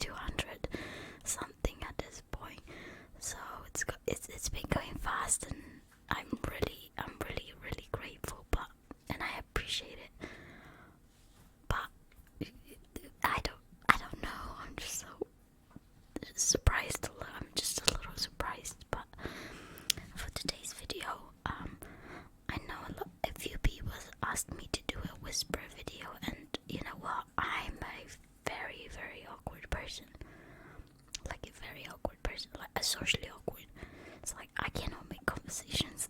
200 something at this point. So it's been going fast, and I'm really grateful, and I appreciate it. But I don't know. I'm just so surprised. I'm just a little surprised. But for today's video, I know a few people asked me to do a whisper video, and you know what? I'm a very awkward person. Like a very awkward person, like a socially awkward. It's like I cannot make conversations.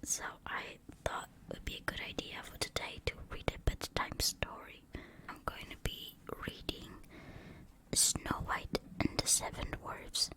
So I thought it would be a good idea for today to read a bedtime story. I'm going to be reading Snow White and the Seven Dwarves.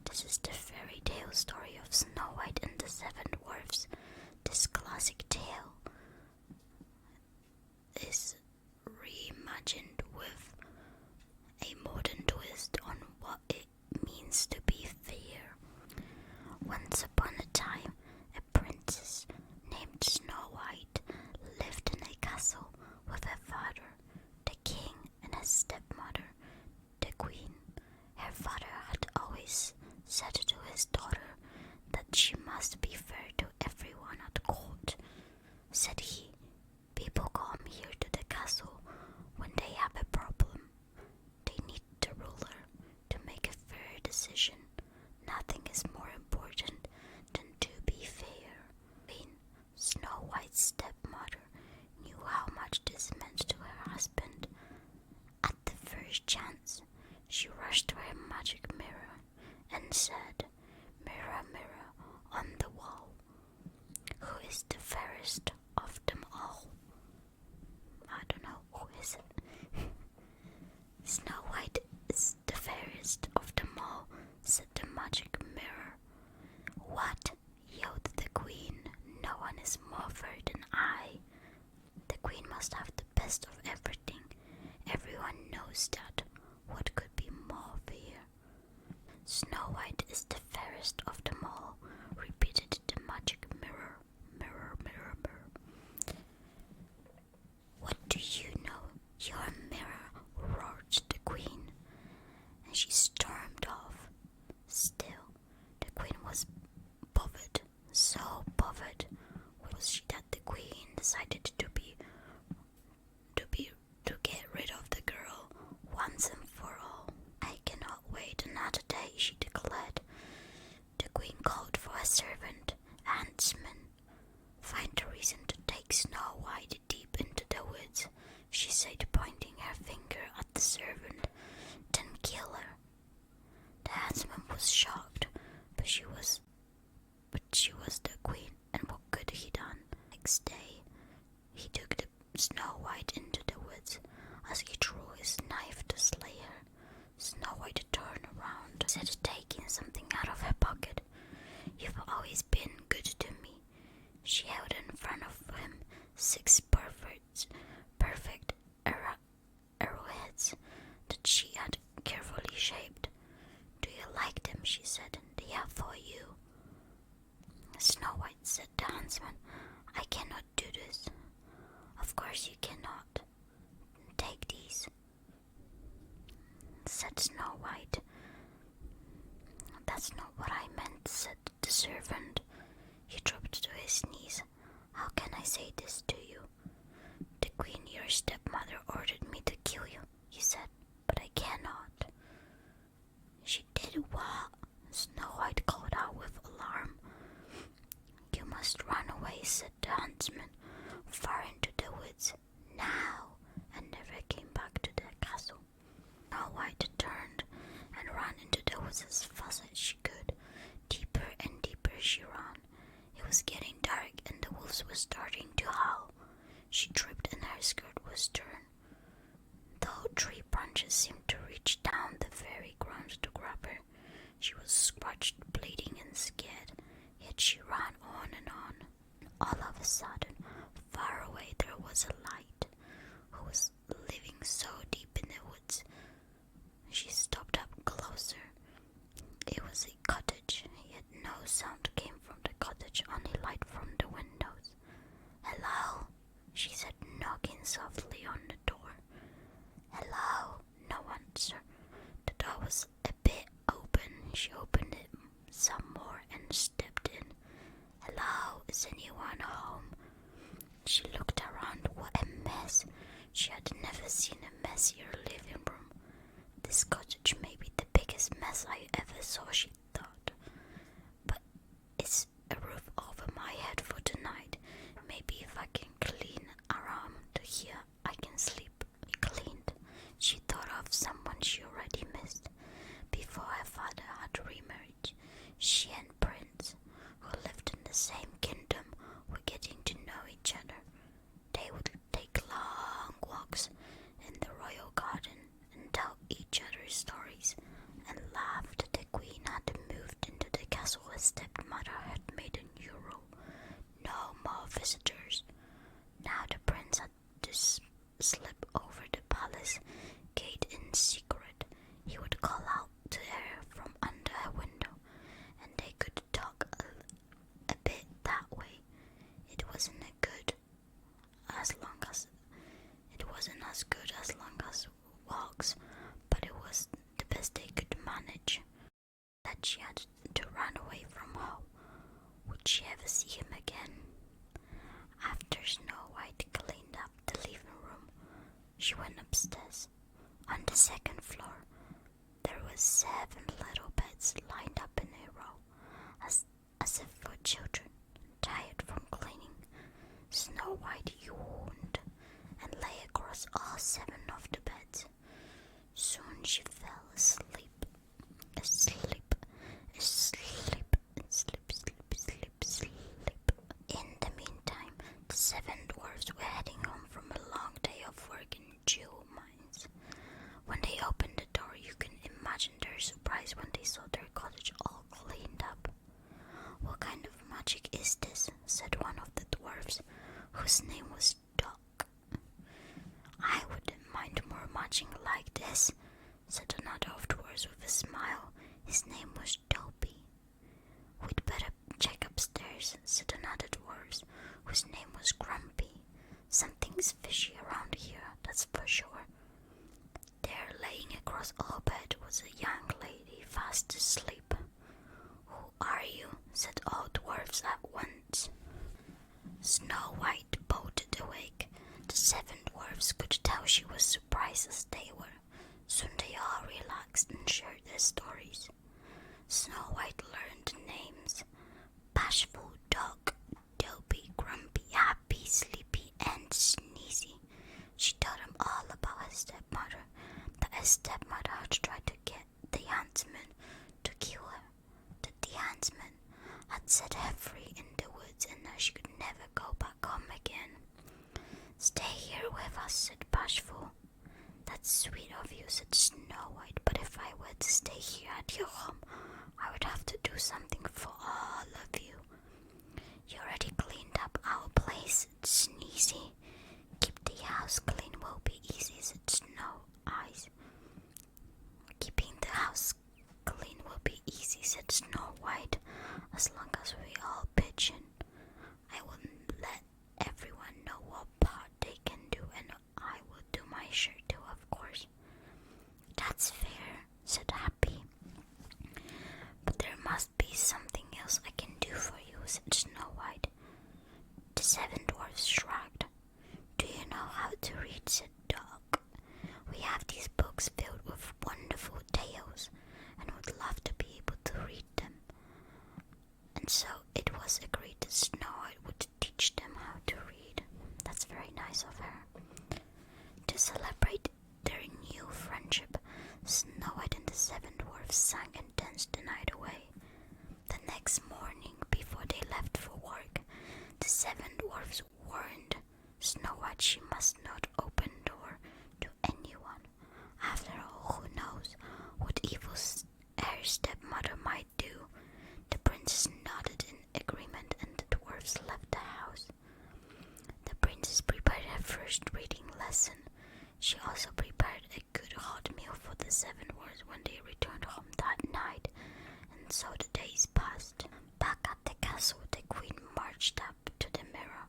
This is the fairy tale story of Snow White and the Seven Dwarves. This classic tale is reimagined with a modern twist on what it means to be fair. Once upon a time, a princess named Snow White lived in a castle with her father, the king, and her stepmother, the queen. Her father had always said to his daughter that she must be fair to everyone at court. Said he, people come here to the castle when they have a problem. They need the ruler to make a fair decision. Nothing is more important than to be fair. Queen Snow White's stepmother knew how much this meant to her husband. At the first chance, she rushed to her magic mirror and said, "Mirror, mirror on the wall, who is the fairest of them all?" I don't know, who is it? Snow White is the fairest of them all, said the magic mirror. What? Yelled the queen. No one is more fair than I. The queen must have the best of everything. Everyone knows that. What could be more fair? Snow White is the fairest of them all, repeated the magic mirror. Mirror, mirror, mirror. What do you know? You're a mirror, roared the queen, and she stormed off. Still, the queen was bothered, so bothered was she that the queen decided to get rid of the girl once and for all. I cannot wait another day, she declared. The queen called for a servant, huntsman. Find a reason to take Snow White deep into the woods, she said, pointing her finger at the servant. Then kill her. The huntsman was shocked, but she was the queen, and what could he done? Next day, he took the Snow White into the woods. As he drew his knife to slay her, Snow White turned around, said, taking something out of her pocket, "You've always been good to me." She held in front of him 6 perfect arrowheads that she had carefully shaped. "Do you like them?" she said. "They are for you." Snow White said to the huntsman, "I cannot do this." "Of course you cannot. Take these," said Snow White. "That's not what I meant," said the servant. He dropped to his knees. "How can I say this to you? The queen, your stepmother, ordered me to kill you," he said, "but I cannot." "She did what?" Snow White called out with alarm. "You must run away," said the huntsman, "far into the woods, now," and never came back to the castle. Snow White turned and ran into the woods as fast as she could. Deeper and deeper she ran. It was getting dark, and the wolves were starting to howl. She tripped, and her skirt was torn. Though 3 branches seemed to reach down the very ground to grab her, she was scratched, bleeding, and scared. Yet she ran on and on. All of a sudden, far away there was a light, who was living so deep in the woods. She stopped up closer. It was a cottage, yet no sound came from the cottage, only light from the windows. "Hello," she said, knocking softly on the door. "Hello." No answer. The door She opened it some more and stepped in. "Hello, is anyone home?" She looked around. What a mess! She had never seen a messier living room. This cottage may be the biggest mess I ever saw, she thought. But it's a roof over my head for tonight. Maybe if I can clean around here, I can sleep. Cleaned. She thought of someone she already missed. Before her father had remarried, she and Prince, who lived in the same kingdom, were getting to know each other. They would take long walks in the royal garden and tell each other stories and laugh that the queen had moved into the castle her stepmother had made a new rule. No more visitors. Now the prince had to slip over the palace gate in secret. He would call out to her from under her window, and they could talk a bit that way. It wasn't as good as long as walks, but it was the best they could manage. That she had to run away from home. Would she ever see him again? After Snow White cleaned up the living room, she went upstairs. On the second floor, there were 7 little beds lined up in a row, as if for children, tired from cleaning. Snow White yawned and lay across all 7 of the beds. Soon she fell asleep. In the meantime, the 7 dwarves were heading home from a long day of work in jewel mines. When they opened the door, you can imagine their surprise when they saw their cottage all cleaned up. "What kind of magic is this?" said one of the dwarves, whose name was Doc. "I wouldn't mind more magic like this," said another of the dwarves with a smile. His name was Dopey. "We'd better check upstairs," said another dwarf, whose name was Grumpy. "Something's fishy around here, that's for sure." There, laying across all bed, was a young lady fast asleep. "Who are you?" said all dwarfs at once. Snow White bolted awake. The 7 dwarfs could tell she was surprised as they were. Soon they all relaxed and shared their stories. Snow White learned names: Bashful, Dog, Dopey, Grumpy, Happy, Sleepy, and Sneezy. She told them all about her stepmother, that her stepmother had tried to get the huntsman to kill her, that the huntsman had set her free in the woods and that she could never go back home again. "Stay here with us," said Bashful. "That's sweet of you," said Snow White, "but if I were to stay here at your home, I would have to do something for all of you." "You already cleaned up our place," said Sneezy. "Keep the house clean will be easy," said Snow Eyes. "Keeping the house clean will be easy," said Snow White, "as long as we all pitch in. I will let everyone know what part they can do, and I will do my share too, of course." "That's fair," said Happy. "But there must be something else I can do for you," said Snow White. The 7 dwarfs shrugged. "Do you know how to read?" said Dog. "We have these books filled with wonderful tales, and would love to be able to read them." And so it was agreed that Snow White would teach them how to read. That's very nice of her. To celebrate their new friendship, Snow White and the 7 dwarfs sang and danced the night away. The next morning, before they left for work, the 7 dwarfs warned Snow White she must not open the door to anyone. After all, who knows what evil her stepmother might do? The princess nodded in agreement and the dwarfs left the house. The princess prepared her first reading lesson. She also prepared a good hot meal for the 7 dwarfs when they returned home that night, and so the days passed. Back at the castle, the queen marched up to the mirror.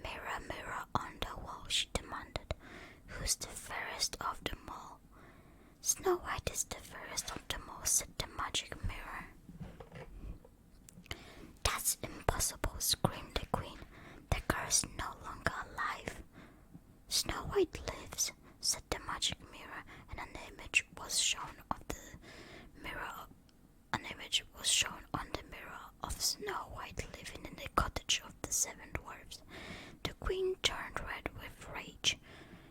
"Mirror, mirror on the wall," she demanded, "who's the fairest of them all?" Snow White is the fairest of the most, said the magic mirror. That's impossible, screamed the queen. The girl is no longer alive. Snow White lives, said the magic mirror, and an image was shown on the mirror of Snow White living in the cottage of the 7 dwarves. The queen turned red with rage.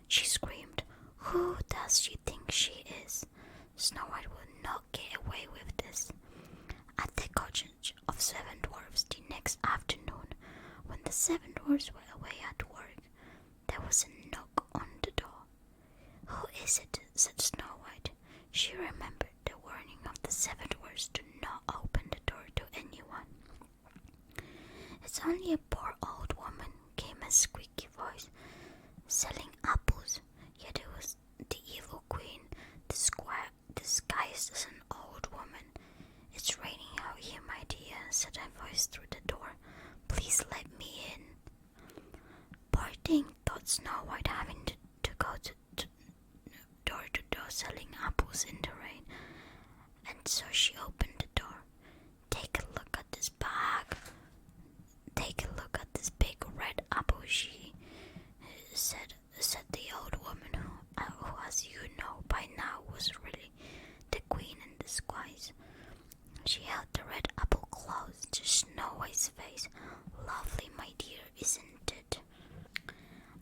She screamed, "Who does she think she is? Snow White will not get away with this." At the cottage of 7 dwarves the next afternoon, when the 7 dwarves were away at work, there was a knock on the door. "Who is it?" said Snow White. She remembered the warning of the 7 dwarves to not open the door to anyone. "It's only a poor old woman," came a squeaky voice, "selling apples." Yet it was the evil queen, disguised as an old woman. "It's raining out here, my dear," said a voice through the door. "Please let me in." Poor thing, thought Snow White, having to go door to door selling apples in the rain. And so she opened the door. "Take a look at this bag. Take a look at this big red apple," she said the old woman, who, as you know by now, was really the queen in disguise. She held the red apple close to Snow White's face. "Lovely, my dear, isn't it?"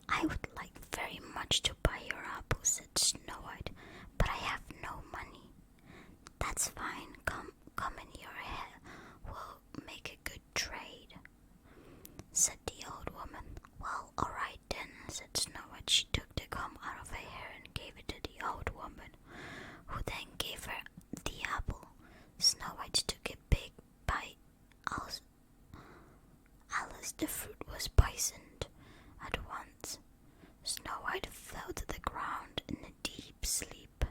"I would like very much to buy your apple," said Snow White, "but I have no money." "That's fine. Come in your hair. We'll make a good trade," said the old woman. "Well, all right then," said Snow White. She took the comb out of her hair and gave it to the old woman, who then gave her the apple. Snow White took a big bite. Alice, the fruit was poisoned at once. Snow White fell to the ground in a deep sleep.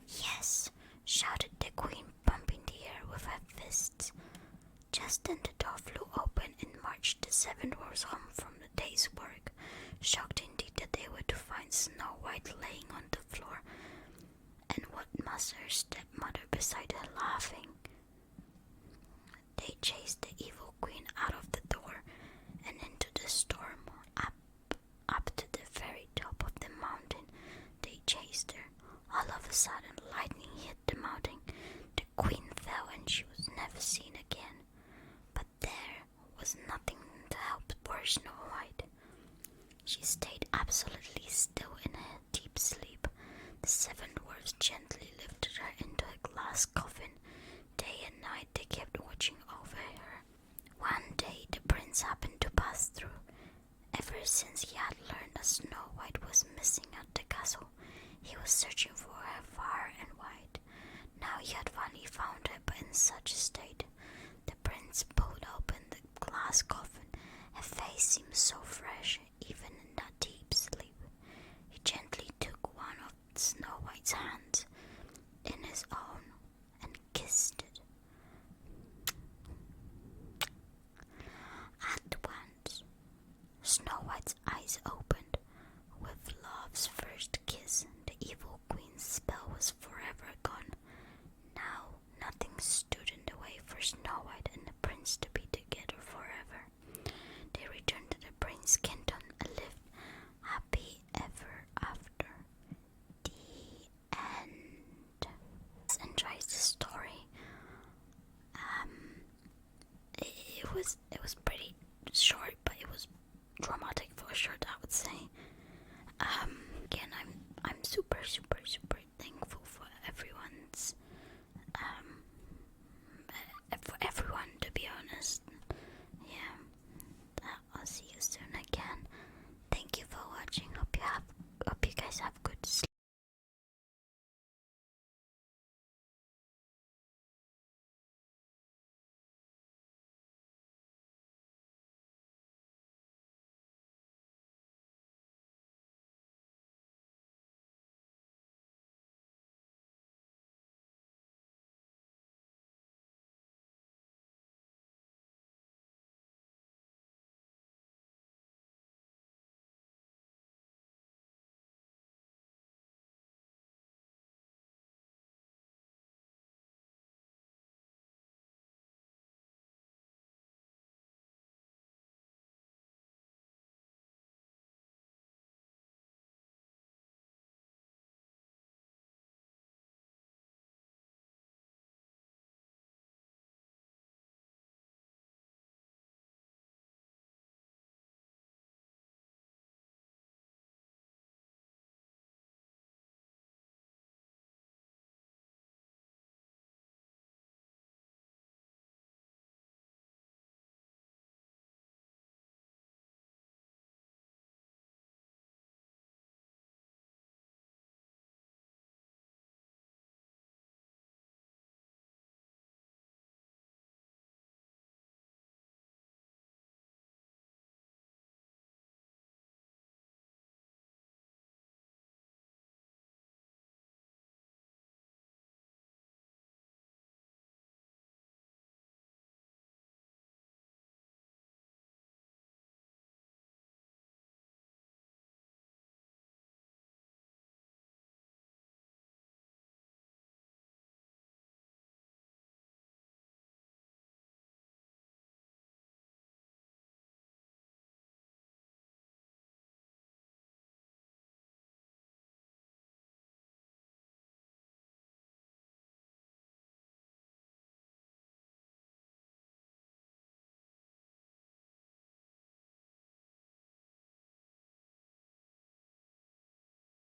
"Yes," shouted the queen, pumping the air with her fists. Just then the door flew open and marched the 7 dwarfs home from the day's work, shocked indeed that they were to find Snow White laying on the floor, and what must her stepmother beside her laughing. They chased the evil queen out of the door and into the storm, up to the very top of the mountain. They chased her. All of a sudden, lightning hit the mountain. The queen fell and she was never seen again. But there was nothing to help poor Snow White. She stayed absolutely still in her deep sleep. The 7 dwarfs gently lifted her into a glass coffin. Day and night they kept watching over her. One day the prince happened to pass through. Ever since he had learned that Snow White was missing at the castle, he was searching for her far and wide. Now he had finally found her, but in such a state. The prince pulled open the glass coffin. Her face seemed so fresh, even in that deep sleep. He gently took one of Snow White's hands in his own and kissed it. At once, Snow White's eyes opened. With love's first kiss, the evil queen's spell was forever gone. Now nothing stood in the way for Snow White and the prince to be together forever. They returned to the prince's kingdom and lived happy ever after. The end. Enjoys the story. It was pretty short, but it was dramatic for short, I would say. Again, I'm super